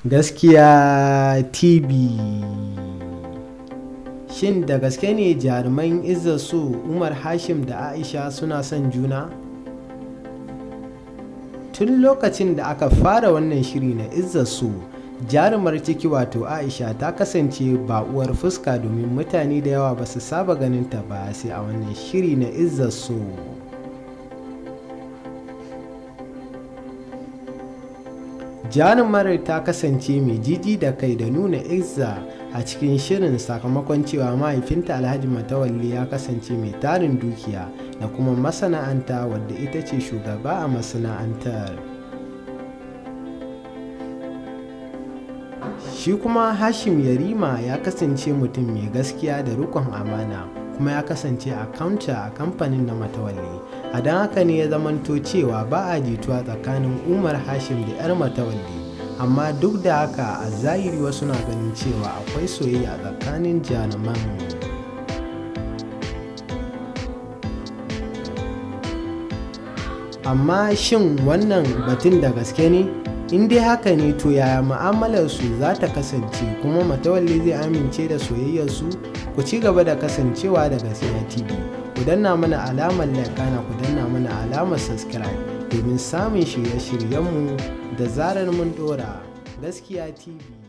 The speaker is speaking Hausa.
Gaskiya TV. Shin da gaske ne jaruman Izzat So, Umar Hashim da Aisha suna son juna? Tun lokacin da aka fara wannan shiri na Izzat So, jarumar ciki wato Aisha ta kasance baƙuwar fuska domin mutane da yawa ba su saba ganin ta ba sai a wannan shiri na Izzat So. Jarumar ta kasance mai jiji da kai da nuna izza a cikin shirin sakamakon cewa mahaifinta Alhaji Matawalle ya kasance mai tarin dukiya da kuma masana'anta wadda ita ce shugaba a masana'antar. Shi kuma Hashim Yarima ya kasance mutum mai gaskiya da riƙon amana, kuma ya kasance akawunta a kamfanin na Matawalle. A don haka ne ya zamanto cewa ba a jituwa tsakanin Umar Hashim da 'yar Matawalle, amma duk da haka a zahiri wasu na ganin cewa akwai soyayya tsakanin jaruman. Amma shin wannan batun da gaske ne? In dai haka ne, to yaya mu'amalarsu za ta kasance, kuma Matawalle zai amince da soyayyarsu? Ku ci gaba da kasancewa da Gaskiya TV. Ku danna mana alamar like, kana ku danna mana alamar subscribe domin samun shirye-shiryenmu da zarar mun dora. Gaskiya TV.